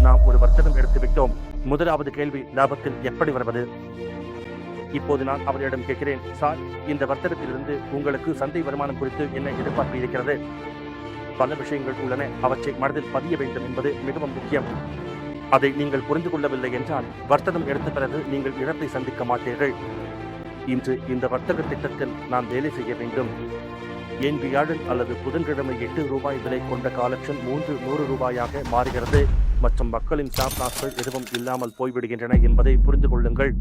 நாம் ஒரு வர்த்தகம் எடுத்துவிட்டோம். முதலாவது கேள்வி, லாபத்தில் எப்படி வருவது? இப்போது நான் அவரிடம் கேட்கிறேன், சார், இந்த வர்த்தகத்திலிருந்து உங்களுக்கு சந்தை வருமானம் குறித்து என்ன எதிர்பார்ப்பு இருக்கிறது? பல விஷயங்கள் உள்ளன, அவற்றை மனதில் பதிய வேண்டும் என்பது மிகவும் முக்கியம். அதை நீங்கள் புரிந்து கொள்ளவில்லை என்றால் வர்த்தகம் எடுத்த பிறகு நீங்கள் இழப்பை சந்திக்க மாட்டீர்கள். இன்று இந்த வர்த்தக திட்டத்தில் நான் வேலை செய்ய வேண்டும். என் வியாழன் அல்லது புதன்கிழமை 8 ரூபாய் விலை கொண்ட காலக்ஷன் 100 ரூபாயாக மாறுகிறது மற்றும் மக்களின் ஸ்டாப் லாஸ்கள் எதுவும் இல்லாமல் போய்விடுகின்றன என்பதை புரிந்து கொள்ளுங்கள்.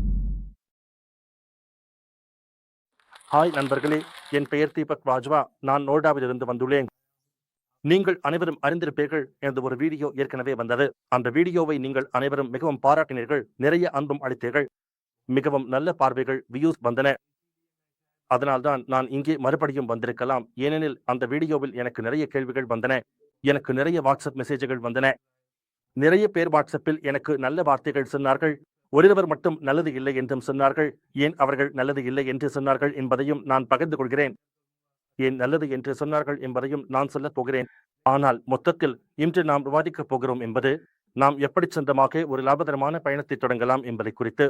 ஹாய் நண்பர்களே, என் பெயர் தீபக் வாஜ்வா. நான் நோய்டாவிலிருந்து வந்துள்ளேன். நீங்கள் அனைவரும் அறிந்திருப்பீர்கள், எனது ஒரு வீடியோ ஏற்கனவே வந்தது. அந்த வீடியோவை நீங்கள் அனைவரும் மிகவும் பாராட்டினீர்கள், நிறைய அன்பும் அளித்தீர்கள், மிகவும் நல்ல பார்வைகள், வியூஸ் வந்தன. அதனால்தான் நான் இங்கே மறுபடியும் வந்திருக்கலாம். ஏனெனில் அந்த வீடியோவில் எனக்கு நிறைய கேள்விகள் வந்தன, எனக்கு நிறைய வாட்ஸ்அப் மெசேஜ்கள் வந்தன. நிறைய பேர் வாட்ஸ்அப்பில் எனக்கு நல்ல வார்த்தைகள் சொன்னார்கள். ஒருவர் மட்டும் நல்லது இல்லை என்றும் சொன்னார்கள். ஏன் அவர்கள் நல்லது இல்லை என்று சொன்னார்கள் என்பதையும் நான் பகிர்ந்து கொள்கிறேன். ஏன் நல்லது என்று சொன்னார்கள் என்பதையும் நான் சொல்லப் போகிறேன். ஆனால் மொத்தத்தில் இன்று நாம் விவாதிக்கப் போகிறோம் என்பது, நாம் எப்படி சொந்தமாக ஒரு லாபகரமான பயணத்தை தொடங்கலாம் என்பதை குறித்து.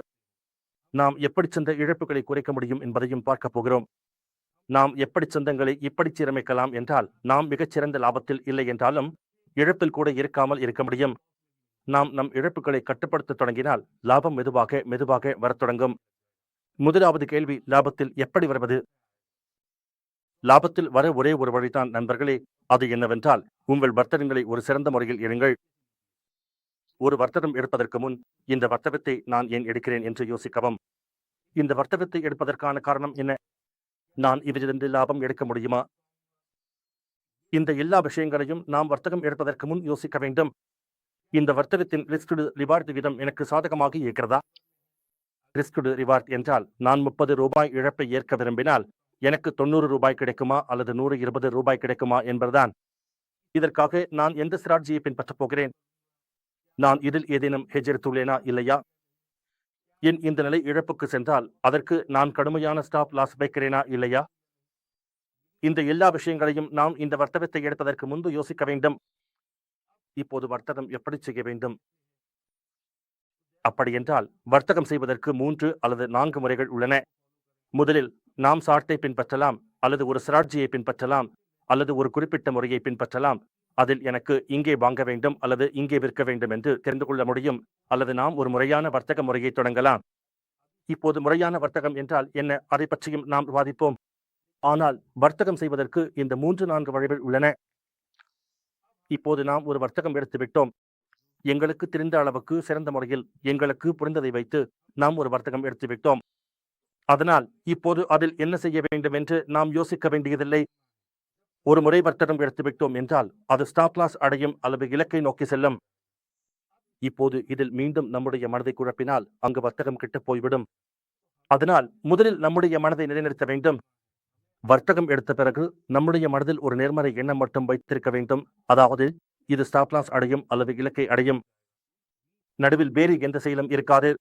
நாம் எப்படி சொந்த இழப்புகளை குறைக்க முடியும் என்பதையும் பார்க்க போகிறோம். நாம் எப்படி சொந்தங்களை இப்படி சீரமைக்கலாம் என்றால், நாம் மிகச்சிறந்த லாபத்தில் இல்லை என்றாலும் இழப்பில் கூட இருக்காமல் இருக்க முடியும். நாம் நம் இழப்புகளை கட்டுப்படுத்த தொடங்கினால் லாபம் மெதுவாக வரத் தொடங்கும். முதலாவது கேள்வி, லாபத்தில் எப்படி வருவது? லாபத்தில் வர ஒரே ஒரு வழிதான் நண்பர்களே. அது என்னவென்றால், உங்கள் வர்த்தகங்களை ஒரு சிறந்த முறையில் எடுங்கள். ஒரு வர்த்தகம் எடுப்பதற்கு முன், இந்த வர்த்தகத்தை நான் ஏன் எடுக்கிறேன் என்று யோசிக்கவும். இந்த வர்த்தகத்தை எடுப்பதற்கான காரணம் என்ன? நான் இதிலிருந்து லாபம் எடுக்க முடியுமா? இந்த எல்லா விஷயங்களையும் நாம் வர்த்தகம் எடுப்பதற்கு முன் யோசிக்க வேண்டும். இந்த வர்த்தகத்தின் ரிஸ்க்டு ரிவார்டு விதம் எனக்கு சாதகமாக இருக்கிறதா? ரிஸ்க்டு ரிவார்ட் என்றால், நான் 30 ரூபாய் இழப்பை ஏற்க விரும்பினால் எனக்கு 90 ரூபாய் கிடைக்குமா அல்லது 120 ரூபாய் கிடைக்குமா என்பதுதான். இதற்காக நான் எந்த ஸ்ட்ராட்டஜியை பின்பற்றப் போகிறேன்? நான் இதில் ஏதேனும் ஹெட்ஜ் எடுத்துள்ளேனா இல்லையா? என் இந்த நிலை இழப்புக்கு சென்றால் அதற்கு நான் கடுமையான ஸ்டாப் லாஸ் வைக்கிறேனா இல்லையா? இந்த எல்லா விஷயங்களையும் நாம் இந்த வர்த்தகத்தை எடுப்பதற்கு முன்பு யோசிக்க வேண்டும். இப்போது வர்த்தகம் எப்படி செய்ய வேண்டும்? அப்படி என்றால், வர்த்தகம் செய்வதற்கு 3 அல்லது 4 முறைகள் உள்ளன. முதலில் நாம் சார்ட்டை பின்பற்றலாம், அல்லது ஒரு ஸ்ட்ராட்டஜியை பின்பற்றலாம், அல்லது ஒரு குறிப்பிட்ட முறையை பின்பற்றலாம். அதில் எனக்கு இங்கே வாங்க வேண்டும் அல்லது இங்கே விற்க வேண்டும் என்று தெரிந்து கொள்ள முடியும். அல்லது நாம் ஒரு முறையான வர்த்தக முறையை தொடங்கலாம். இப்போது முறையான வர்த்தகம் என்றால் என்ன, அதை பற்றியும் நாம் விவாதிப்போம். ஆனால் வர்த்தகம் செய்வதற்கு இந்த 3-4 வழிகள் உள்ளன. இப்போது நாம் ஒரு வர்த்தகம் எடுத்துவிட்டோம். எங்களுக்கு தெரிந்த அளவுக்கு சிறந்த முறையில் எங்களுக்கு புரிந்ததை வைத்து நாம் ஒரு வர்த்தகம் எடுத்துவிட்டோம். அதனால் இப்போது அதில் என்ன செய்ய வேண்டும் என்று நாம் யோசிக்க வேண்டியதில்லை. ஒரு முறை வர்த்தகம் எடுத்துவிட்டோம் என்றால் அது ஸ்டாப் லாஸ் அடையும் அல்லது இலக்கை நோக்கி செல்லும். இப்போது இதில் மீண்டும் நம்முடைய மனதை குழப்பினால் அங்கு வர்த்தகம் கிட்ட போய்விடும். அதனால் முதலில் நம்முடைய மனதை நிலைநிறுத்த வேண்டும். வர்த்தகம் எடுத்த பிறகு நம்முடைய மனதில் ஒரு நேர்மறை எண்ணம் மட்டும் வைத்திருக்க வேண்டும். அதாவது, இது ஸ்டாப் லாஸ் அடையும் அல்லது இலக்கை அடையும். நடுவில் வேறு எந்த செயலும் இருக்காது.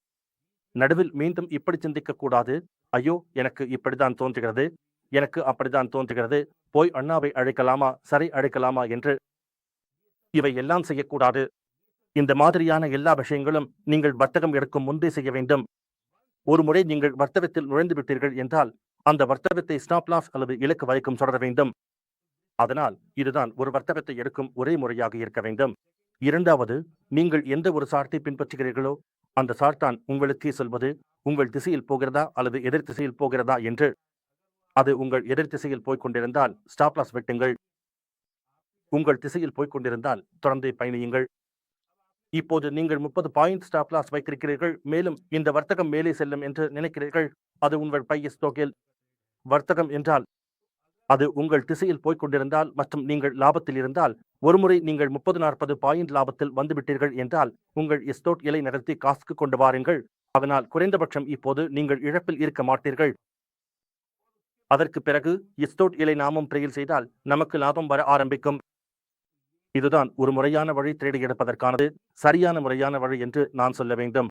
நடுவில் மீண்டும் இப்படி சிந்திக்க கூடாது, ஐயோ எனக்கு இப்படித்தான் தோன்றுகிறது, எனக்கு அப்படித்தான் தோன்றுகிறது, போய் அண்ணாவை அழைக்கலாமா, சரி அழைக்கலாமா என்று. இவை எல்லாம் செய்யக்கூடாது. இந்த மாதிரியான எல்லா விஷயங்களும் நீங்கள் வர்த்தகம் எடுக்கும் முன்பே செய்ய வேண்டும். ஒரு முறை நீங்கள் வர்த்தகத்தில் நுழைந்து விட்டீர்கள் என்றால் அந்த வர்த்தகத்தை ஸ்டாப் லாஸ் அல்லது இலக்கு வரைக்கும் தொடர வேண்டும். அதனால் இதுதான் ஒரு வர்த்தகத்தை எடுக்கும் ஒரே முறையாக இருக்க வேண்டும். இரண்டாவது, நீங்கள் எந்த ஒரு சார்ட்டை பின்பற்றுகிறீர்களோ அந்த சார்ட்டான் உங்களுக்கே சொல்வது உங்கள் திசையில் போகிறதா அல்லது எதிர் திசையில் போகிறதா என்று. அது உங்கள் எதிர் திசையில் போய்கொண்டிருந்தால் ஸ்டாப் லாஸ் வெட்டுங்கள். உங்கள் திசையில் போய்கொண்டிருந்தால் தொடர்ந்து பயணியுங்கள். இப்போது நீங்கள் 30 பாயிண்ட் ஸ்டாப் லாஸ் வைத்திருக்கிறீர்கள், மேலும் இந்த வர்த்தகம் மேலே செல்லும் என்று நினைக்கிறீர்கள். அது உங்கள் பையஸ் தொகையில். வர்த்தகம் என்றால் அது உங்கள் திசையில் போய்கொண்டிருந்தால் மற்றும் நீங்கள் லாபத்தில் இருந்தால், ஒருமுறை நீங்கள் 30-40 பாயிண்ட் லாபத்தில் வந்துவிட்டீர்கள் என்றால் உங்கள் எஸ்டோட் இலை நடத்தி காசுக்கு கொண்டு வாருங்கள். அதனால் குறைந்தபட்சம் இப்போது நீங்கள் இழப்பில் இருக்க மாட்டீர்கள். அதற்கு பிறகு எஸ்டோட் இலை நாமும் ட்ரெயில் செய்தால் நமக்கு லாபம் வர ஆரம்பிக்கும். இதுதான் ஒரு முறையான வழி ட்ரேடு எடுப்பதற்கானது, சரியான முறையான வழி என்று நான் சொல்ல வேண்டும்.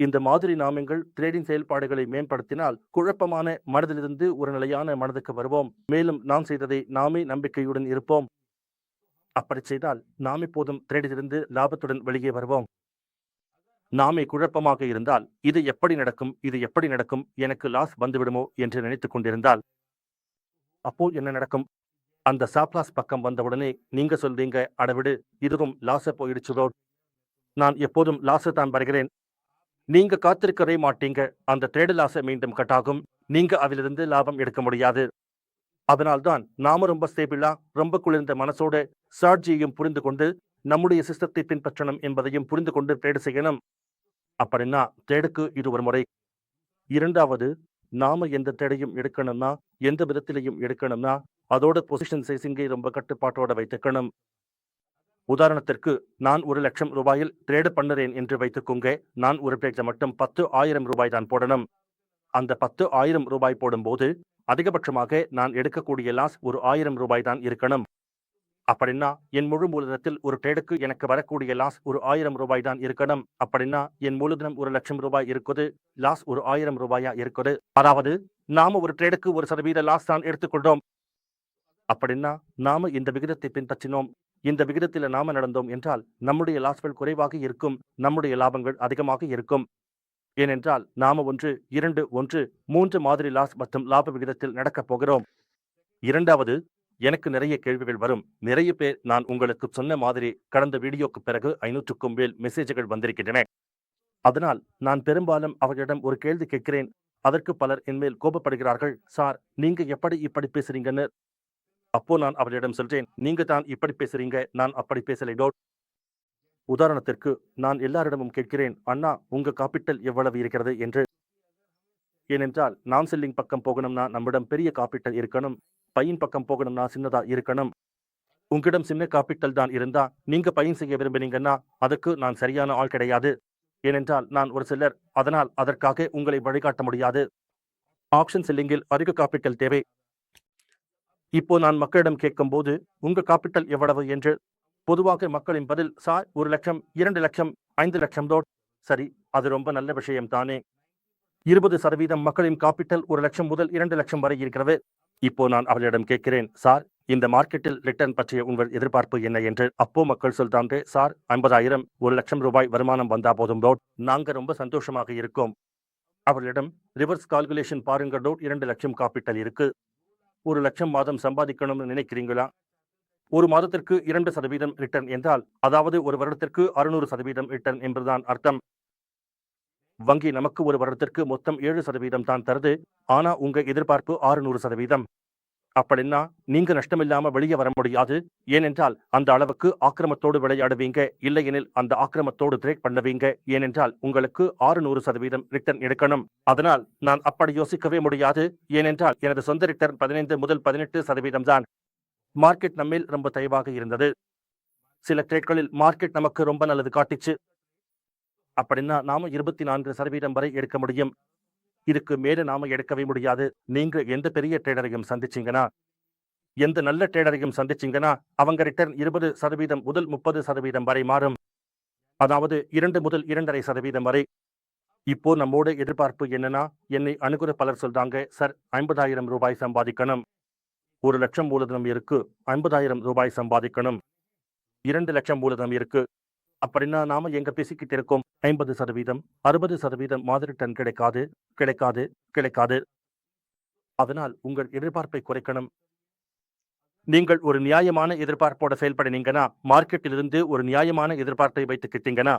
இந்த மாதிரி நாம் எங்கள் ட்ரேடிங் செயல்பாடுகளை மேம்படுத்தினால் குழப்பமான மனதிலிருந்து ஒரு நிலையான மனதுக்கு வருவோம். மேலும் நாம் செய்ததை நாமே நம்பிக்கையுடன் இருப்போம். அப்படி செய்தால் நாம் எப்போதும் ட்ரேடிலிருந்து லாபத்துடன் வெளியே வருவோம். நாமே குழப்பமாக இருந்தால் இது எப்படி நடக்கும், இது எப்படி நடக்கும், எனக்கு லாஸ் வந்துவிடுமோ என்று நினைத்துக் கொண்டிருந்தால் அப்போ என்ன நடக்கும்? அந்த ஸ்டாப் லாஸ் பக்கம் வந்தவுடனே நீங்க சொல்றீங்க, அடவிடு, இதுவும் லாஸ போயிடுச்சுதோ, நான் எப்போதும் லாஸ தான் வருகிறேன். நீங்க காத்திருக்கவே மாட்டீங்க. அந்த ட்ரேடு லாஸ மீண்டும் கட் ஆகும். நீங்க அதிலிருந்து லாபம் எடுக்க முடியாது. அதனால்தான் நாம ரொம்ப ஸ்டேபிளா, ரொம்ப குளிர்ந்த மனசோட ஸ்ட்ராட்டஜியையும் புரிந்து கொண்டு நம்முடைய சிஸ்டத்தை பின்பற்றணும் என்பதையும் புரிந்து கொண்டு ட்ரேடு செய்யணும். அப்படின்னா ட்ரேடுக்கு இது ஒரு முறை. இரண்டாவது, நாம எந்த ட்ரேடையும் எடுக்கணும்னா, எந்த விதத்திலையும் எடுக்கணும்னா, அதோட பொசிஷன் சைசிங்கை ரொம்ப கட்டுப்பாட்டோட வைத்துக்கணும். உதாரணத்திற்கு, நான் ரூ. 1,00,000 ட்ரேடு பண்ணுறேன் என்று வைத்துக்கோங்க. நான் ஒரு ட்ரேட்ல மட்டும் ரூ. 10,000 தான் போடணும். அந்த ரூ. 10,000 போடும்போது அதிகபட்சமாக நான் எடுக்கக்கூடிய லாஸ் ஒரு ரூ. 1,000 தான் இருக்கணும். அப்படின்னா என் முழு மூலதனத்தில் ஒரு ட்ரேடுக்கு எனக்கு வரக்கூடிய லாஸ் ஒரு ரூ. 1,000 தான் இருக்கணும். அப்படின்னா என் மூலதனம் ரூ. 1,00,000 இருக்குது. லாஸ் ஒரு ரூ. 1,000 இருக்குது. அதாவது நாம ஒரு ட்ரேடுக்கு 1% லாஸ் தான் எடுத்துக்கொள்றோம். அப்படின்னா நாம இந்த விகிதத்தை பின்பற்றினோம், இந்த விகிதத்தில் நாம நடந்தோம் என்றால் நம்முடைய லாஸ்கள் குறைவாக இருக்கும், நம்முடைய லாபங்கள் அதிகமாக இருக்கும். ஏனென்றால் நாம 1, 2, 1, 3 மாதிரி லாஸ் மற்றும் லாப விகிதத்தில் நடக்கப் போகிறோம். இரண்டாவது, எனக்கு நிறைய கேள்விகள் வரும். நிறைய பேர் நான் உங்களுக்கு சொன்ன மாதிரி கடந்த வீடியோக்கு பிறகு 500க்கும் மேல் மெசேஜ்கள் வந்திருக்கின்றன. அதனால் நான் பெரும்பாலும் அவர்களிடம் ஒரு கேள்வி கேட்கிறேன். அதற்கு பலர் என்மேல் கோபப்படுகிறார்கள். சார், நீங்க எப்படி இப்படி பேசுறீங்கன்னு. அப்போ நான் அவர்களிடம் சொல்றேன், நீங்க தான் இப்படி பேசுறீங்க, நான் அப்படி பேசலை டோட். உதாரணத்திற்கு நான் எல்லாரிடமும் கேட்கிறேன், அண்ணா உங்க காப்பிட்டல் எவ்வளவு இருக்கிறது என்று. ஏனென்றால் நான் செல்லிங் பக்கம் போகணும்னா நம்மிடம் பெரிய காப்பிட்டல் இருக்கணும், பையன் பக்கம் போகணும்னா சின்னதா இருக்கணும். உங்களிடம் சின்ன காப்பிட்டல் தான் இருந்தா நீங்க பையன் செய்ய விரும்பினீங்கன்னா அதுக்கு நான் சரியான ஆள் கிடையாது. ஏனென்றால் நான் ஒரு செல்லர், அதனால் அதற்காக உங்களை வழிகாட்ட முடியாது. ஆப்ஷன் செல்லிங்கில் அதிக காப்பிட்டல் தேவை. இப்போ நான் மக்களிடம் கேட்கும்போது உங்க காப்பிட்டல் எவ்வளவு என்று, பொதுவாக மக்களின் பதில், சார் 1,00,000, 2,00,000, 5,00,000 தோட். சரி, அது ரொம்ப நல்ல விஷயம் தானே. 20% மக்களின் காப்பிட்டல் 1,00,000 முதல் 2,00,000 வரை இருக்கிறது. இப்போ நான் அவர்களிடம் கேட்கிறேன், சார் இந்த மார்க்கெட்டில் ரிட்டர்ன் பற்றிய உங்கள் எதிர்பார்ப்பு என்ன என்று. அப்போ மக்கள் சொல்றாங்க, சார் 50,000, ரூ. 1,00,000 வருமானம் வந்தா போதும் டோட், நாங்க ரொம்ப சந்தோஷமாக இருக்கோம். அவர்களிடம் ரிவர்ஸ் கால்குலேஷன் பாருங்க டோட், 2,00,000 காப்பிட்டல் இருக்கு. 1,00,000 மாதம் சம்பாதிக்கணும்னு நினைக்கிறீங்களா? ஒரு மாதத்திற்கு 2% ரிட்டர்ன் என்றால், அதாவது ஒரு வருடத்திற்கு 600% ரிட்டர்ன் என்பதுதான் அர்த்தம். வங்கி நமக்கு ஒரு வருடத்திற்கு மொத்தம் 7% தான் தருது. ஆனா உங்க எதிர்பார்ப்பு 600%. அப்படின்னா நீங்க நஷ்டமில்லாம வெளியே வர முடியாது. ஏனென்றால் அந்த அளவுக்கு ஆக்கிரமத்தோடு விளையாடுவீங்க. இல்லையெனில் அந்த ஆக்கிரமத்தோடு ட்ரேட் பண்ணுவீங்க. ஏனென்றால் உங்களுக்கு 600% ரிட்டர்ன் எடுக்கணும். அதனால் நான் அப்படி யோசிக்கவே முடியாது. ஏனென்றால் எனது சொந்த ரிட்டர்ன் 15 முதல் 18% தான். மார்க்கெட் நம்மேல் ரொம்ப தயவாக இருந்தது. சில ட்ரேட்களில் மார்க்கெட் நமக்கு ரொம்ப நல்லது காட்டிச்சு. அப்படின்னா நாம 24% வரை எடுக்க முடியும். இதுக்கு மேல நாம எடுக்கவே முடியாது. நீங்க எந்த பெரிய ட்ரேடரையும் சந்திச்சீங்கன்னா, எந்த நல்ல ட்ரேடரையும் சந்திச்சீங்கன்னா அவங்க ரிட்டர்ன் 20% முதல் 30% வரை மாறும். அதாவது 2 முதல் 2,5% வரை. இப்போ நம்மோட எதிர்பார்ப்பு என்னன்னா, என்னை அணுகுற பலர் சொல்றாங்க, சார் 50,000 ரூபாய் சம்பாதிக்கணும். 1,00,000 மூலதனம் இருக்கு, 50,000 ரூபாய் சம்பாதிக்கணும். 2,00,000 மூலதனம் இருக்கு. அப்படின்னா நாம எங்க பேசிக்கிட்டு இருக்கோம்? 50%, 60% மாதிரி ரிட்டர்ன் கிடைக்காது, கிடைக்காது, கிடைக்காது. அதனால் உங்கள் எதிர்பார்ப்பை குறைக்கணும். நீங்கள் ஒரு நியாயமான எதிர்பார்ப்போட செயல்படினீங்கன்னா, மார்க்கெட்டிலிருந்து ஒரு நியாயமான எதிர்பார்ப்பை வைத்துக்கிட்டீங்கன்னா,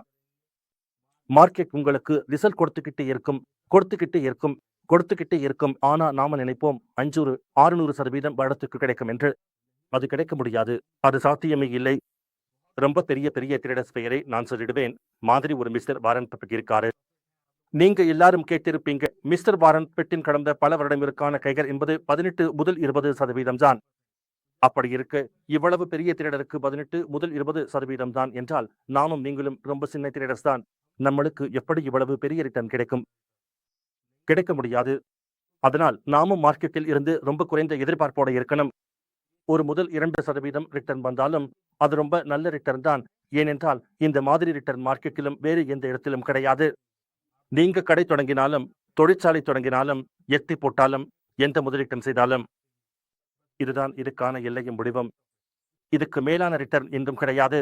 மார்க்கெட் உங்களுக்கு ரிசல்ட் கொடுத்துக்கிட்டே இருக்கும், கொடுத்துக்கிட்டே இருக்கும், கொடுத்துக்கிட்டே இருக்கும். ஆனா நாம நினைப்போம் 500, 600% வருடத்துக்கு கிடைக்கும் என்று. அது கிடைக்க முடியாது. அது சாத்தியமே இல்லை. ரொம்ப பெரிய பெரிய ட்ரேடர்ஸ் பெயரை நான் சொல்லிடுவேன். மாதிரி ஒரு மிஸ்டர் வாரன் பஃபெட் இருக்காரு. நீங்க எல்லாரும் கேட்டிருப்பீங்க, மிஸ்டர் வாரன் பஃபெட்டின் கடந்த பல வருடங்களுக்கான கைகள் என்பது 18 முதல் 20% தான். அப்படி இருக்க இவ்வளவு பெரிய ட்ரேடருக்கு 18 முதல் 20% தான் என்றால் நானும் நீங்களும் ரொம்ப சின்ன ட்ரேடர்ஸ் தான். நம்மளுக்கு எப்படி இவ்வளவு பெரிய ரிட்டர்ன் கிடைக்கும்? கிடைக்க முடியாது. அதனால் நாமும் மார்க்கெட்டில் இருந்து ரொம்ப குறைந்த எதிர்பார்ப்போட இருக்கணும். 1 முதல் 2% ரிட்டர்ன் வந்தாலும் அது ரொம்ப நல்ல ரிட்டர்ன் தான். ஏனென்றால் இந்த மாதிரி ரிட்டர்ன் மார்க்கெட்டிலும் வேறு எந்த இடத்திலும் கிடையாது. நீங்க கடை தொடங்கினாலும், தொழிற்சாலை தொடங்கினாலும், எட்டி போட்டாலும், எந்த முதலீட்டம் செய்தாலும் இதுதான் இதுக்கான எல்லையும் முடிவும். இதுக்கு மேலான ரிட்டர்ன் என்றும் கிடையாது.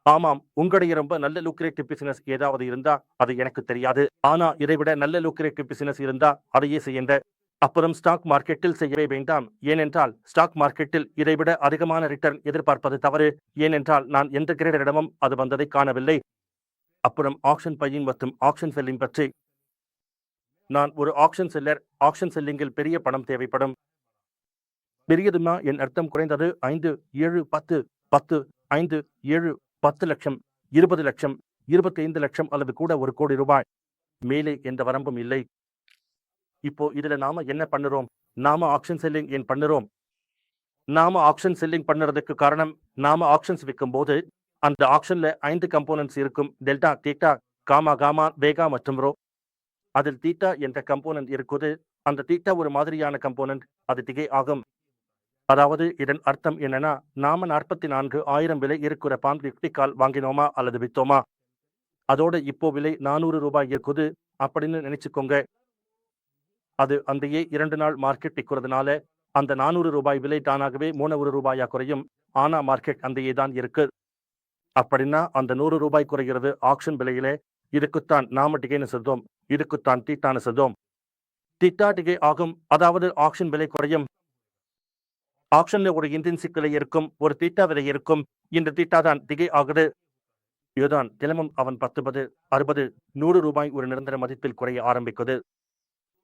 ஆமாம், உங்களுடைய ரொம்ப நல்ல லுக்ரேட்டிவ் பிசினஸ் ஏதாவது இருந்தா அது எனக்கு தெரியாது. ஆனா இதைவிட நல்ல லுக்ரேட்டிவ் பிசினஸ் இருந்தா அதையே செய்யுங்க. அப்புறம் ஸ்டாக் மார்க்கெட்டில் செய்யவே வேண்டாம். ஏனென்றால் ஸ்டாக் மார்க்கெட்டில் இதைவிட அதிகமான ரிட்டர்ன் எதிர்பார்ப்பது தவறு. ஏனென்றால் நான் எந்த கிரேடரிடமும் அது வந்ததை காணவில்லை. அப்புறம் ஆக்ஷன் பையிங் மற்றும் ஆக்ஷன் செல்லிங் பற்றி. நான் ஒரு ஆக்ஷன் செல்லர். ஆக்ஷன் செல்லிங்கில் பெரிய பணம் தேவைப்படும். பெரியதுமா என் அர்த்தம் குறைந்தது 5, 7, 10, 10, 5, 7, 10 லட்சம், 20 லட்சம், 25 லட்சம் அல்லது கூட 1 கோடி ரூபாய். மேலே எந்த வரம்பும் இல்லை. இப்போ இதுல நாம என்ன பண்ணுறோம்? நாம ஆக்ஷன் செல்லிங் ஏன் பண்ணுறோம்? நாம ஆக்ஷன் செல்லிங் பண்ணுறதுக்கு காரணம், நாம ஆக்ஷன்ஸ் விற்கும்போது அந்த ஆக்ஷன்ல 5 கம்போனன்ட்ஸ் இருக்கும். டெல்டா, தீட்டா, காமா, காமா, வேகா மற்றும் ரோ. அதில் தீட்டா என்ற கம்போனன்ட் இருக்குது. அந்த தீட்டா ஒரு மாதிரியான கம்போனன்ட். அது டிகே ஆகும். அதாவது இதன் அர்த்தம் என்னன்னா, நாம 44,000 விலை இருக்கிற பான் 50 கால் வாங்கினோமா அல்லது வித்தோமா, அதோட இப்போ விலை 400 ரூபாய் இருக்குது அப்படின்னு நினைச்சுக்கோங்க. அது அந்தையே 2 நாள் மார்க்கெட் விற்கிறதுனால அந்த 400 ரூபாய் விலை தானாகவே 300 ரூபாயா குறையும். ஆனா மார்க்கெட் அந்தையே தான் இருக்கு. அப்படின்னா அந்த 100 ரூபாய் குறைகிறது ஆக்ஷன் விலையிலே. இதுக்குத்தான் நாம டிகேன்னு சொல்றோம். இதுக்குத்தான் தீட்டான்னு சொல்றோம். தீட்டா டிகே ஆகும். அதாவது ஆக்ஷன் விலை குறையும். ஆக்ஷன்ல ஒரு இன்ட்ரின்சிக் விலை இருக்கும், ஒரு தீட்டா விலை இருக்கும். இந்த தீட்டா தான் டிகே ஆகுது. இதுதான் தினமும் அவன் 10, 60, 100 ரூபாய் ஒரு நிரந்தர மதிப்பில் குறைய ஆரம்பிக்குது.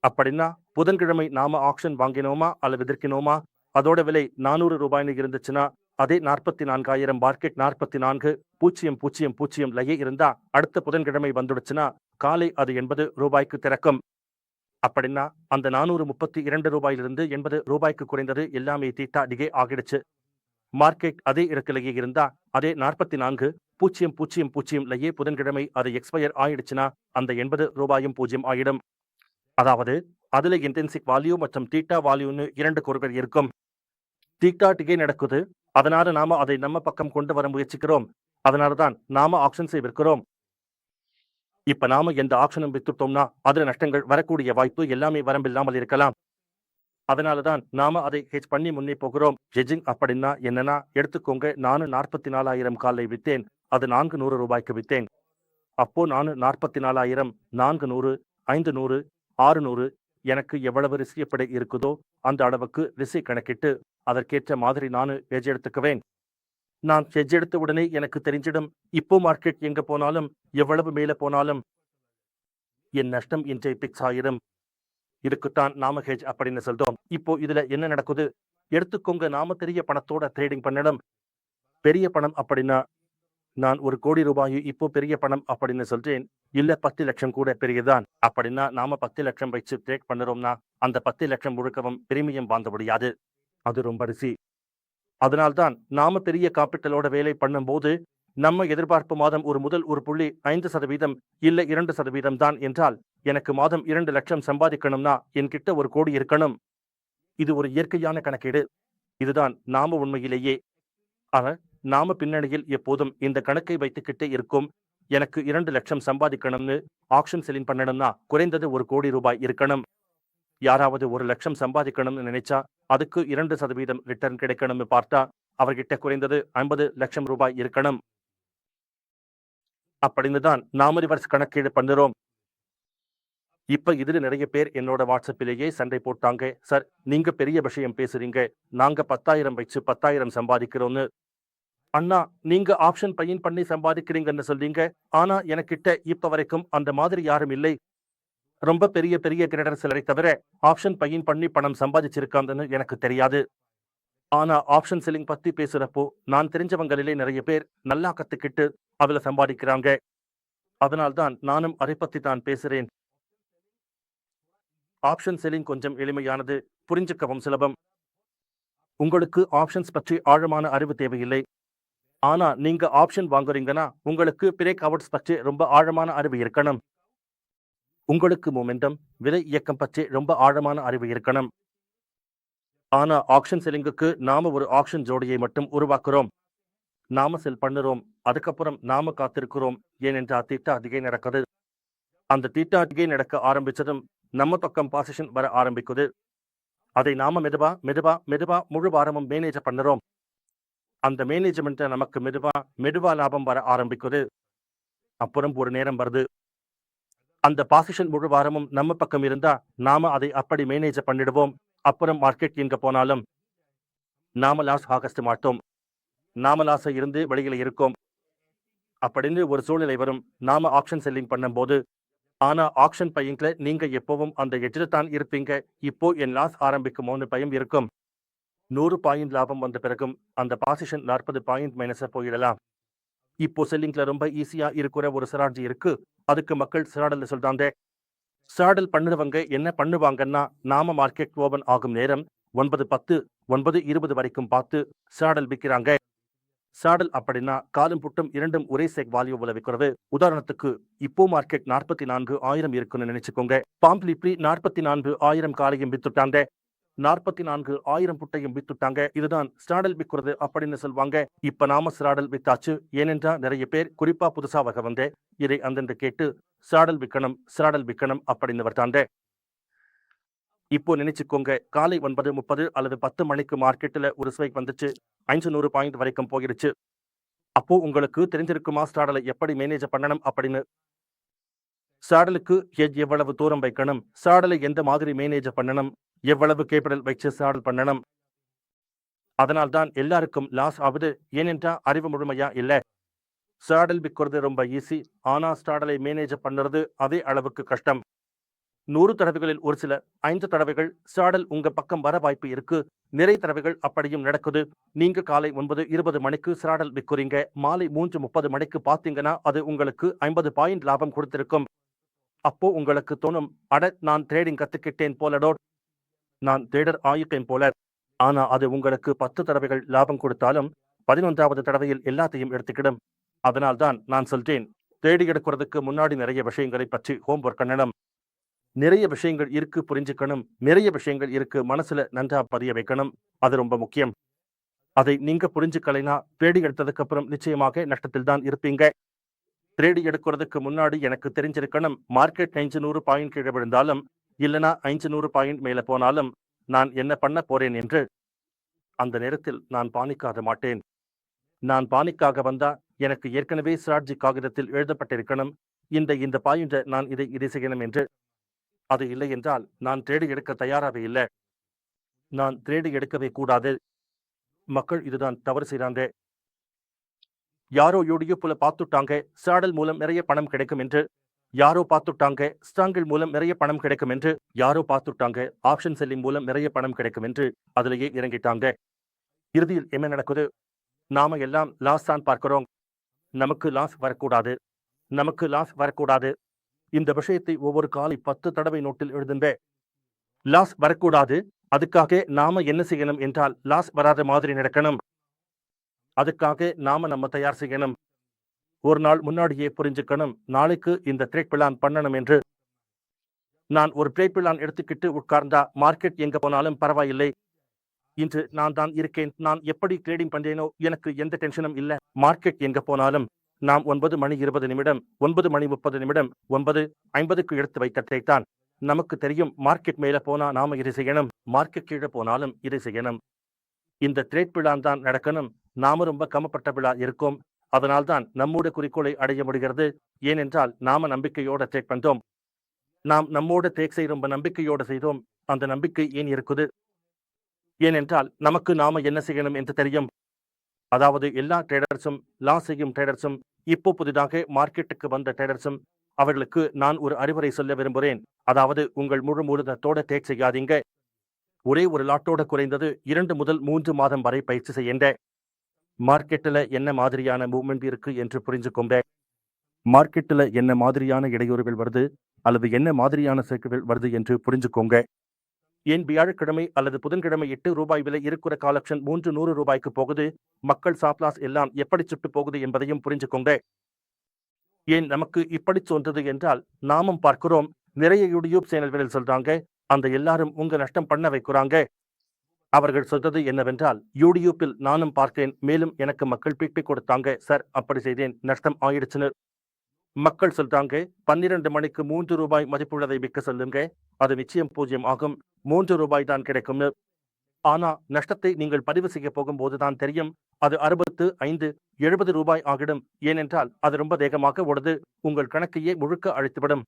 அப்படின்னா புதன்கிழமை நாம ஆக்ஷன் வாங்கினோமா அல்லது விற்கினோமா, அதோட விலை 400 ரூபாய்னு இருந்துச்சுன்னா, அதே 44,000 மார்க்கெட் 44,000 லயே இருந்தா அடுத்த புதன்கிழமை வந்துடுச்சுன்னா காலை அது 80 ரூபாய்க்கு திறக்கும். அப்படின்னா அந்த 432 ரூபாயிலிருந்து 80 ரூபாய்க்கு குறைந்தது எல்லாமே தீட்டா டிகே ஆகிடுச்சு. மார்க்கெட் அதே இடத்திலேயே இருந்தா அதே 44,000 லயே புதன்கிழமை அது எக்ஸ்பயர் ஆயிடுச்சுன்னா அந்த 80 ரூபாயும் 0 ஆயிடும். அதாவது அதுல இன்டென்சிக் வால்யூ மற்றும் தீட்டா வால்யூன்னு 2 கூறுகள் இருக்கும். தீட்டா டிகே நடக்குது. அதனால நாம அதை நம்ம பக்கம் கொண்டு வர முயற்சிக்கிறோம். அதனாலதான் நாம ஆக்ஷன்ஸை விற்கிறோம். இப்ப நாம எந்த ஆக்ஷனும் வித்துட்டோம்னா அதுல நஷ்டங்கள் வரக்கூடிய வாய்ப்பு எல்லாமே வரம்பில்லாமல் இருக்கலாம். அதனாலதான் நாம அதை ஹெட்ஜ் பண்ணி முன்னே போகிறோம். ஹெட்ஜிங் அப்படின்னா என்னன்னா, எடுத்துக்கோங்க, நானும் 44,000 காலை வித்தேன். அது 400 ரூபாய்க்கு வித்தேன். அப்போ நானு 44,000, 400, 500, 600 எனக்கு எவ்வளவு ரிஸ்க் எப்படி இருக்குதோ அந்த அளவுக்கு ரிஸ்க் கணக்கிட்டு அதற்கேற்ற மாதிரி நானு ஹெட்ஜ் எடுத்துக்குவேன். நான் ஹெட்ஜ் எடுத்த உடனே எனக்கு தெரிஞ்சிடும், இப்போ மார்க்கெட் எங்க போனாலும் எவ்வளவு மேல போனாலும் என் நஷ்டம் இன்றே பிக்ஸ் ஆயிடும். இதுக்குத்தான் நாம ஹெட்ஜ் அப்படின்னு சொல்றோம். இப்போ இதுல என்ன நடக்குது? எடுத்துக்கோங்க, நாம பெரிய பணத்தோட ட்ரேடிங் பண்ணணும். பெரிய பணம் அப்படின்னா நான் 1 கோடி ரூபாய் இப்போ பெரிய பணம் அப்படின்னு சொல்றேன். இல்ல 10 லட்சம் கூட பெரியதான். அப்படின்னா நாம 10 லட்சம் வச்சு ட்ரேட் பண்ணுறோம்னா அந்த 10 லட்சம் முழுக்கவும் பிரீமியம் வாங்க முடியாது. அது ரொம்ப ரிஸ்கி. அதனால்தான் நாம பெரிய காப்பிட்டலோட வேலை பண்ணும்போது நம்ம எதிர்பார்ப்பு மாதம் ஒரு முதல் 1.5% இல்ல 2% தான் என்றால் எனக்கு மாதம் 2 லட்சம் சம்பாதிக்கணும்னா என்கிட்ட 1 கோடி இருக்கணும். இது ஒரு இயற்கையான கணக்கீடு. இதுதான் நாம உண்மையிலேயே. ஆக நாம பின்னணியில் எப்போதும் இந்த கணக்கை வைத்துக்கிட்டே இருக்கும். எனக்கு 2 லட்சம் சம்பாதிக்கணும்னு ஆக்ஷன் செல்லிங் பண்ணணும்னா குறைந்தது 1 கோடி ரூபாய் இருக்கணும். யாராவது 1 லட்சம் சம்பாதிக்கணும்னு நினைச்சா அதுக்கு 2% ரிட்டர்ன் கிடைக்கணும்னு பார்த்தா அவர்கிட்ட குறைந்தது 50 லட்சம் ரூபாய் இருக்கணும். அப்படின்னு தான் நாம ரிவர்ஸ் கணக்கீடு பண்ணுறோம். இப்ப இதுல நிறைய பேர் என்னோட வாட்ஸ்அப்பிலேயே சண்டை போட்டாங்க. சார், நீங்க பெரிய விஷயம் பேசுறீங்க. நாங்க 10,000 வச்சு 10,000 சம்பாதிக்கிறோம்னு. அண்ணா, நீங்க ஆப்ஷன் பையன் பண்ணி சம்பாதிக்கிறீங்கன்னு சொல்றீங்க. ஆனா எனக்கிட்ட இப்ப வரைக்கும் அந்த மாதிரி யாரும் இல்லை. ரொம்ப பெரிய பெரிய கிரேடர் சிலரை தவிர ஆப்ஷன் பையன் பண்ணி பணம் சம்பாதிச்சிருக்காங்கன்னு எனக்கு தெரியாது. ஆனா ஆப்ஷன் செல்லிங் பத்தி பேசுறப்போ நான் தெரிஞ்சவங்களிலே நிறைய பேர் நல்லா கத்துக்கிட்டு அதுல சம்பாதிக்கிறாங்க. அதனால்தான் நானும் அதை பத்தி தான் பேசுறேன். ஆப்ஷன் செல்லிங் கொஞ்சம் எளிமையானது, புரிஞ்சுக்கவும் சுலபம். உங்களுக்கு ஆப்ஷன்ஸ் பற்றி ஆழமான அறிவு தேவையில்லை. ஆனா நீங்க ஆப்ஷன் வாங்குறீங்கன்னா உங்களுக்கு பிரேக் அவுட்ஸ் பற்றி ரொம்ப ஆழமான அறிவு இருக்கணும். உங்களுக்கு மொமெண்டம், விலை இயக்கம் பற்றி ரொம்ப ஆழமான அறிவு இருக்கணும். ஆனா ஆக்ஷன் செல்லிங்குக்கு நாம ஒரு ஆக்ஷன் ஜோடியை மட்டும் உருவாக்குறோம். நாம செல் பண்ணுறோம். அதுக்கப்புறம் நாம காத்திருக்கிறோம். ஏனென்றால் தீட்டா அதிகை நடக்குது. அந்த தீட்டா அதிகை நடக்க ஆரம்பிச்சதும் நம்ம பக்கம் பொசிஷன் வர ஆரம்பிக்குது. அதை நாம மெதுவா மெதுவா மெதுவா முழு வாரமும் மேனேஜ் பண்ணுறோம். அந்த மேனேஜ்மெண்ட்டை நமக்கு மெதுவா லாபம் வர ஆரம்பிக்குது. அப்புறம் ஒரு நேரம் வருது. அந்த பொசிஷன் முழு வாரமும் நம்ம பக்கம் இருந்தா, நாம அதை அப்படி மேனேஜ் பண்ணிடுவோம். அப்புறம் மார்க்கெட் எங்க போனாலும் நாம லாஸ் ஆகஸ்ட் மாட்டோம். நாம லாஸ இருந்து வெளியில இருக்கோம். அப்படின்னு ஒரு சூழ்நிலை வரும். நாம ஆக்ஷன் செல்லிங் பண்ணும்போது. ஆனா ஆக்ஷன் பையிங்ல நீங்க எப்பவும் அந்த எட்ஜ்ல தான் இருப்பீங்க. இப்போ என் லாஸ் ஆரம்பிக்குமோன்னு பயம் இருக்கும். 100 பாயிண்ட் லாபம் வந்த பிறகும் அந்த பொசிஷன் 40 பாயிண்ட் மைனஸா போயிடலாம். இப்போ செல்லிங்ல ரொம்ப ஈஸியா இருக்கிற ஒரு ஸ்ட்ராட்டஜி இருக்கு. அதுக்கு மக்கள் ஸ்ட்ராடல்னு சொல்றாங்க. ஸ்ட்ராடல் பண்ணுறவங்க என்ன பண்ணுவாங்கன்னா, நாம மார்க்கெட் ஓபன் ஆகும் நேரம் 9:10, 9:20 வரைக்கும் பார்த்து ஸ்ட்ராடல் விக்கிறாங்க. ஸ்ட்ராடல் அப்படின்னா காலும் புட்டும் இரண்டும் ஒரே செக் வால்யூல விக்கிறது. உதாரணத்துக்கு இப்போ மார்க்கெட் 44,000 இருக்குன்னு நினைச்சுக்கோங்க. பாம்ப்லிப்லி 44,000 காலையும் வித்துட்டாங்க. 44,000 புட்டையும் வித்துட்டாங்க. இதுதான் ஸ்ட்ராடல் விக்கிறது அப்படின்னு சொல்வாங்க. இப்ப நாம ஸ்ட்ராடல் வித்தாச்சு. ஏனென்றா நிறைய பேர் குறிப்பா புதுசா வந்த இதை அந்தந்த கேட்டு ஸ்ட்ராடல் விக்கணும் அப்படின்னு வர்றாங்க. இப்போ நினைச்சுக்கோங்க, காலை 9:30 அல்லது 10 மணிக்கு மார்க்கெட்ல ஒரு ஸ்வைக் வந்துச்சு. 500 பாயிண்ட் வரைக்கும் போயிருச்சு. அப்போ உங்களுக்கு தெரிஞ்சிருக்குமா ஸ்ட்ராடலை எப்படி மேனேஜ் பண்ணணும் அப்படின்னு? ஸ்ட்ராடலுக்கு எட்ஜ் எவ்வளவு தூரம் வைக்கணும்? ஸ்ட்ராடலை எந்த மாதிரி மேனேஜ் பண்ணணும்? எவ்வளவு கேபிடல் வச்சு ஸ்ட்ராடல் பண்ணணும்? அதனால் தான் எல்லாருக்கும் லாஸ் ஆகுது. ஏனென்றா அறிவு முழுமையா இல்ல. ஸ்ட்ராடல் விக்கிறது ரொம்ப ஈஸி. ஆனா ஸ்ட்ராடலை மேனேஜ் பண்ணுறது அதே அளவுக்கு கஷ்டம். 100 தடவைகளில் ஒரு சில 5 தடவைகள் ஸ்ட்ராடல் உங்க பக்கம் வர வாய்ப்பு இருக்கு. நிறைய தடவைகள் அப்படியும் நடக்குது. நீங்க காலை 9:20 மணிக்கு ஸ்ட்ராடல் விக்கிறீங்க. மாலை 3:30 மணிக்கு பார்த்தீங்கன்னா அது உங்களுக்கு 50 பாயிண்ட் லாபம் கொடுத்திருக்கும். அப்போ உங்களுக்கு தோணும், அட நான் ட்ரேடிங் கத்துக்கிட்டேன் போலடோ, நான் ட்ரேடர் ஆயிட்டேன் போல. ஆனா அது உங்களுக்கு 10 தடவைகள் லாபம் கொடுத்தாலும் 11வது தடவையில் எல்லாத்தையும் எடுத்துக்கிடும். அதனால் தான் நான் சொல்றேன், தேடி எடுக்கிறதுக்கு முன்னாடி நிறைய விஷயங்களை பற்றி ஹோம்வொர்க் பண்ணணும். நிறைய விஷயங்கள் இருக்கு புரிஞ்சுக்கணும். நிறைய விஷயங்கள் இருக்கு மனசுல நன்றா பதிய வைக்கணும். அது ரொம்ப முக்கியம். அதை நீங்க புரிஞ்சுக்கலைனா தேடி எடுத்ததுக்கு அப்புறம் நிச்சயமாக நஷ்டத்தில் தான் இருப்பீங்க. தேடி எடுக்கிறதுக்கு முன்னாடி எனக்கு தெரிஞ்சிருக்கணும், மார்க்கெட் 500 பாயிண்ட் கீழே விழுந்தாலும் இல்லனா 500 பாயிண்ட் மேல போனாலும் நான் என்ன பண்ண போறேன் என்று. அந்த நேரத்தில் நான் பானிக்காக மாட்டேன். நான் பானிக்காக வந்தா எனக்கு ஏற்கனவே ஸ்ட்ராட்டஜி காகிதத்தில் எழுதப்பட்டிருக்கணும். இந்த பாயிண்ட நான் இதை செய்யணும் என்று. அது இல்லை என்றால் நான் ட்ரேடு எடுக்க தயாராகவே இல்லை. நான் ட்ரேடு எடுக்கவே கூடாது. மக்கள் இதுதான் தவறு செய்றாங்க. யாரோ யூடியூப்ல பார்த்துட்டாங்க ஸ்ட்ராடல் மூலம் நிறைய பணம் கிடைக்கும் என்று. யாரோ பார்த்துட்டாங்க ஸ்ட்ராங்கிள் மூலம் நிறைய பணம் கிடைக்கும் என்று. யாரோ பார்த்துட்டாங்க ஆப்ஷன் செல்லிங் மூலம் நிறைய பணம் கிடைக்கும் என்று. அதிலேயே இறங்கிட்டாங்க. இறுதியில் என்ன நடக்குது? நாம எல்லாம் லாஸ் தான் பார்க்கிறோம். நமக்கு லாஸ் வரக்கூடாது. நமக்கு லாஸ் வரக்கூடாது. இந்த விஷயத்தை ஒவ்வொரு காலை 10 தடவை நோட்டில் எழுதுங்க. லாஸ் வரக்கூடாது. அதுக்காக நாம என்ன செய்யணும் என்றால் லாஸ் வராத மாதிரி நடக்கணும். அதுக்காக நாம நம்ம தயார் செய்யணும். ஒரு நாள் முன்னாடியே புரிஞ்சுக்கணும், நாளைக்கு இந்த ட்ரேட் பிளான் பண்ணணும் என்று. நான் ஒரு ட்ரேட் பிளான் எடுத்துக்கிட்டு உட்கார்ந்தா மார்க்கெட் எங்க போனாலும் பரவாயில்லை. இன்று நான் தான் இருக்கேன். நான் எப்படி ட்ரேடிங் பண்றேனோ எனக்கு எந்த டென்ஷனும் இல்ல. மார்க்கெட் எங்க போனாலும் நாம் 9:20 9:30 9:50க்கு எடுத்து வைத்த ட்ரேட் தான். நமக்கு தெரியும் மார்க்கெட் மேல போனா நாம இதை செய்யணும். மார்க்கெட் கீழே போனாலும் இதை செய்யணும். இந்த ட்ரேட் பிளான் தான் நடக்கணும். நாம ரொம்ப கமப்பட்டபிளா இருக்கோம். அதனால்தான் நம்மோட குறிக்கோளை அடைய முடிகிறது. ஏனென்றால் நாம நம்பிக்கையோட ட்ரேட் பண்றோம். நாம் நம்மோட ட்ரேட்ஸை ரொம்ப நம்பிக்கையோட செய்தோம். அந்த நம்பிக்கை ஏன் இருக்குது? ஏனென்றால் நமக்கு நாம என்ன செய்யணும் என்று தெரியும். அதாவது எல்லா ட்ரேடர்ஸும் லாஸ் செய்யும் ட்ரேடர்ஸும் இப்போ புதிதாக மார்க்கெட்டுக்கு வந்த ட்ரேடர்ஸும் அவர்களுக்கு நான் ஒரு அறிவுரை சொல்ல விரும்புகிறேன். அதாவது உங்கள் முழு மூலதனத்தோட ட்ரேட் செய்யாதீங்க. ஒரே ஒரு லாட்டோட குறைந்தது 2 முதல் 3 மாதம் வரை பயிற்சி செய்யுங்க. மார்க்கெட்டில் என்ன மாதிரியான மூவ்மெண்ட் இருக்கு என்று புரிஞ்சுக்கோங்க. மார்க்கெட்டில் என்ன மாதிரியான இடையூறுகள் வருது அல்லது என்ன மாதிரியான சைக்கிள்கள் வருது என்று புரிஞ்சுக்கோங்க. ஏன் வியாழக்கிழமை அல்லது புதன்கிழமை ₹8 விலை இருக்கிற காலக்ஷன் 300 ரூபாய்க்கு போகுது. மக்கள் சாப்லாஸ் எல்லாம் எப்படி சுட்டு போகுது என்பதையும் புரிஞ்சுக்கோங்க. ஏன் நமக்கு இப்படி தோன்றது என்றால் நாமும் பார்க்கிறோம். நிறைய யூடியூப் சேனல்களில் சொல்றாங்க, அந்த எல்லாரும் உங்க நஷ்டம் பண்ண வைக்கிறாங்க. அவர்கள் சொல்றது என்னவென்றால், யூடியூப்பில் நானும் பார்த்தேன், மேலும் எனக்கு மக்கள் ஃபீட்பேக் கொடுத்தாங்க, சார் அப்படி செய்தேன் நஷ்டம் ஆயிடுச்சுன்னு. மக்கள் சொல்றாங்க 12 மணிக்கு ₹3 மதிப்புள்ளதை விற்க சொல்லுங்க, அது நிச்சயம் 0 ஆகும். ₹3 தான் கிடைக்கும்னு. ஆனா நஷ்டத்தை நீங்கள் பதிவு செய்ய போகும்போது தான் தெரியும் அது 65, 70 ரூபாய் ஆகிடும். ஏனென்றால் அது ரொம்ப வேகமாக ஓடுது. உங்கள் கணக்கையே முழுக்க அழித்துவிடும்.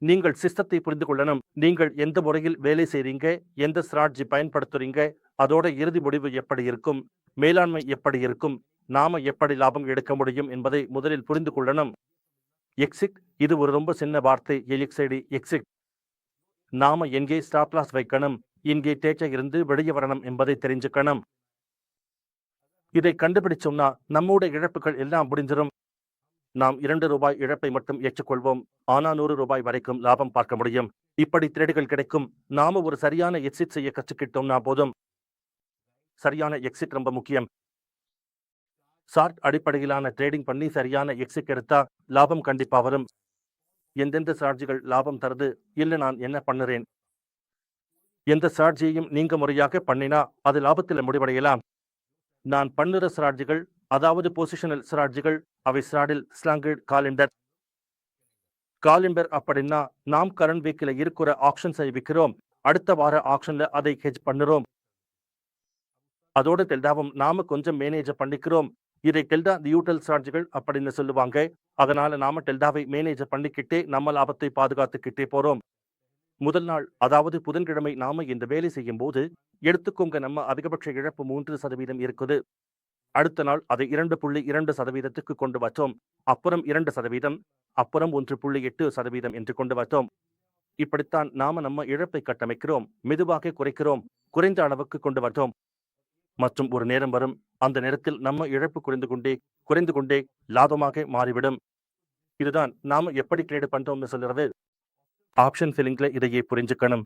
நீங்கள் சிஸ்டத்தை புரிந்து கொள்ளணும். நீங்கள் எந்த முறையில் வேலை செய்றீங்க, எந்த ஸ்ட்ராட்டஜி பயன்படுத்துறீங்க, அதோட இறுதி முடிவு எப்படி இருக்கும், மேலாண்மை எப்படி இருக்கும், நாம எப்படி லாபம் எடுக்க முடியும் என்பதை முதலில் புரிந்து கொள்ளணும். எக்ஸிட், இது ஒரு ரொம்ப சின்ன வார்த்தை. எல்எக்ஸ்ஐடி, எக்ஸிட். நாம எங்கே ஸ்டாப் லாஸ் வைக்கணும், இங்கே டேட்டா இருந்து வெளியே வரணும் என்பதை தெரிஞ்சுக்கணும். இதை கண்டுபிடிச்சோம்னா நம்மோட இழப்புகள் எல்லாம் முடிஞ்சிடும். நாம் 2 ரூபாய் இழப்பை மட்டும் ஏற்றுக்கொள்வோம். ஆனா 100 ரூபாய் வரைக்கும் லாபம் பார்க்க முடியும். இப்படி ட்ரேடுகள் கிடைக்கும். நாம ஒரு சரியான எக்ஸிட் செய்ய கற்றுக்கிட்டோம்னா போதும். சரியான எக்ஸிட் ரொம்ப முக்கியம். சார்ட் அடிப்படையிலான ட்ரேடிங் பண்ணி சரியான எக்ஸிட் எடுத்தா லாபம் கண்டிப்பா வரும். எந்தெந்த ஸ்ட்ராட்டஜிகள் லாபம் தருது, இல்ல நான் என்ன பண்ணுறேன், எந்த ஸ்ட்ராட்டஜியையும் நீங்க முறையாக பண்ணினா அது லாபத்தில் முடிவடையலாம். நான் பண்ணுற ஸ்ட்ராட்டஜிகள், அதாவது பொசிஷனல் ஸ்ட்ராட்டஜிகள், அவை ஸ்ட்ராடில் ஸ்லாங்கட் காலண்டர். காலண்டர் அப்படின்னா நாம் கரண்ட் வீக்கில் இருக்கிற ஆப்ஷன்ஸை விற்கிறோம், அடுத்த வார ஆப்ஷன்ல அதை ஹெட்ஜ் பண்ணுறோம். அதோட டெல்டாவும் நாம கொஞ்சம் மேனேஜ் பண்ணிக்கிறோம். இதை டெல்டா நியூட்ரல் ஸ்ட்ராட்டஜிகள் அப்படின்னு சொல்லுவாங்க. அதனால நாம டெல்டாவை மேனேஜ் பண்ணிக்கிட்டே நம்ம லாபத்தை பாதுகாத்துக்கிட்டே போறோம். முதல் நாள், அதாவது புதன்கிழமை நாம இந்த வேலை செய்யும் போது எடுத்துக்கோங்க, நம்ம அதிகபட்ச இழப்பு 3% இருக்குது. அடுத்த நாள் அதை 2.2%க்கு கொண்டு வச்சோம். அப்புறம் 2%, அப்புறம் 1.8% என்று கொண்டு வச்சோம். இப்படித்தான் நாம நம்ம இழப்பை கட்டமைக்கிறோம். மெதுவாக குறைக்கிறோம். குறைந்த அளவுக்கு கொண்டு வச்சோம். மற்றும் ஒரு நேரம் வரும், அந்த நேரத்தில் நம்ம இழப்பு குறைந்து கொண்டே லாபமாக மாறிவிடும். இதுதான் நாம எப்படி ட்ரேடு பண்றோம்னு சொல்றது. ஆப்ஷன் செல்லிங்ல இதையே புரிஞ்சுக்கணும்.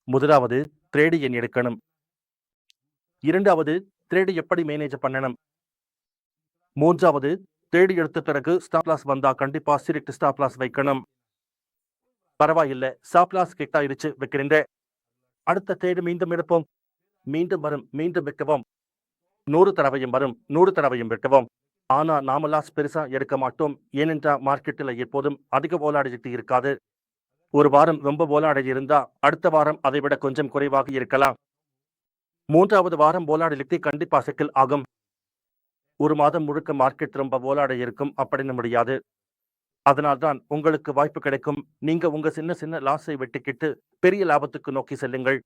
முதலாவது, ட்ரேடு எண் எடுக்கணும். இரண்டாவது, ட்ரேடு எப்படி மேனேஜ் பண்ணணும். மூன்றாவது, ட்ரேடு எடுத்த பிறகு ஸ்டாப் லாஸ் வந்தா கண்டிப்பா ஸ்ட்ரிக்ட் ஸ்டாப் லாஸ் வைக்கணும். பரவாயில்ல, ஸ்டாப் லாஸ் கிட்ட ஆயிடுச்சு, வைக்கிறேன். அடுத்த ட்ரேடு மீண்டும் எடுப்போம். மீண்டும் வரும், மீண்டும் வைக்கவும். 100 தடவையும் வரும், 100 தடவையும் வைக்கவும். ஆனா நாம லாஸ் பெருசா எடுக்க மாட்டோம். ஏனென்றா மார்க்கெட்டில் எப்போதும் அதிக வோலாட்டிலிட்டி இருக்காது. ஒரு வாரம் ரொம்ப வோலாட்டிலிட்டி இருந்தா அடுத்த வாரம் அதை விட கொஞ்சம் குறைவாக இருக்கலாம். மூன்றாவது வாரம் வோலாட்டிலிட்டி கண்டிப்பா செட்டில் ஆகும். ஒரு மாதம் முழுக்க மார்க்கெட் ரொம்ப வோலாட்டிலிட்டி இருக்கும் அப்படின்னு முடியாது. அதனால்தான் உங்களுக்கு வாய்ப்பு கிடைக்கும். நீங்க உங்க சின்ன சின்ன லாஸை வெட்டிக்கிட்டு பெரிய லாபத்துக்கு நோக்கி செல்லுங்கள்.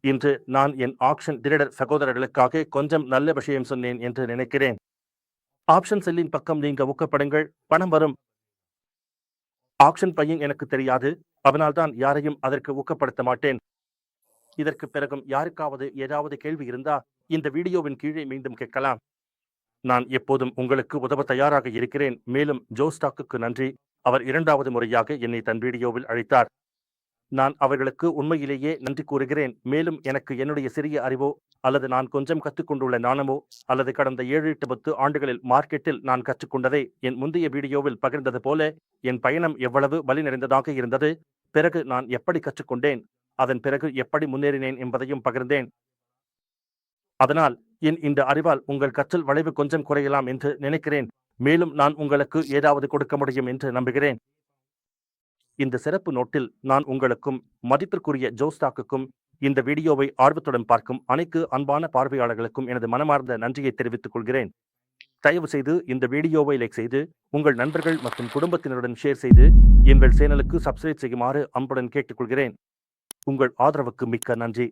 இன்று நான் என் ஆப்ஷன் ட்ரேடர் சகோதரர்களுக்காக கொஞ்சம் நல்ல விஷயம் சொன்னேன் என்று நினைக்கிறேன். ஆப்ஷன் செல்லின் பக்கம் நீங்க ஊக்கப்படுங்கள், பணம் வரும். ஆப்ஷன் பையன் எனக்கு தெரியாது, அதனால்தான் யாரையும் அதற்கு ஊக்கப்படுத்த மாட்டேன். இதற்கு பிறகும் யாருக்காவது ஏதாவது கேள்வி இருந்தா இந்த வீடியோவின் கீழே மீண்டும் கேட்கலாம். நான் எப்போதும் உங்களுக்கு உதவ தயாராக இருக்கிறேன். மேலும் ஜோ ஸ்டாக்குக்கு நன்றி. அவர் 2வது முறையாக என்னை தன் வீடியோவில் அழைத்தார். நான் அவர்களுக்கு உண்மையிலேயே நன்றி கூறுகிறேன். மேலும் எனக்கு என்னுடைய சிறிய அறிவோ அல்லது நான் கொஞ்சம் கற்றுக்கொண்டுள்ள ஞானமோ அல்லது கடந்த 7-10 ஆண்டுகளில் மார்க்கெட்டில் நான் கற்றுக்கொண்டதை என் முந்தைய வீடியோவில் பகிர்ந்தது போல என் பயணம் எவ்வளவு வலி நிறைந்ததாக இருந்தது, பிறகு நான் எப்படி கற்றுக்கொண்டேன், அதன் பிறகு எப்படி முன்னேறினேன் என்பதையும் பகிர்ந்தேன். அதனால் என் இந்த அறிவால் உங்கள் கற்றல் வளைவு கொஞ்சம் குறையலாம் என்று நினைக்கிறேன். மேலும் நான் உங்களுக்கு ஏதாவது கொடுக்க முடியும் என்று நம்புகிறேன். இந்த சிறப்பு நோட்டில் நான் உங்களுக்கும் மதிப்பிற்குரிய ஜோ ஸ்டாக்குக்கும் இந்த வீடியோவை ஆர்வத்துடன் பார்க்கும் அனைத்து அன்பான பார்வையாளர்களுக்கும் எனது மனமார்ந்த நன்றியை தெரிவித்துக் கொள்கிறேன். தயவு செய்து இந்த வீடியோவை லைக் செய்து உங்கள் நண்பர்கள் மற்றும் குடும்பத்தினருடன் ஷேர் செய்து எங்கள் சேனலுக்கு சப்ஸ்கிரைப் செய்யுமாறு அன்புடன் கேட்டுக்கொள்கிறேன். உங்கள் ஆதரவுக்கு மிக்க நன்றி.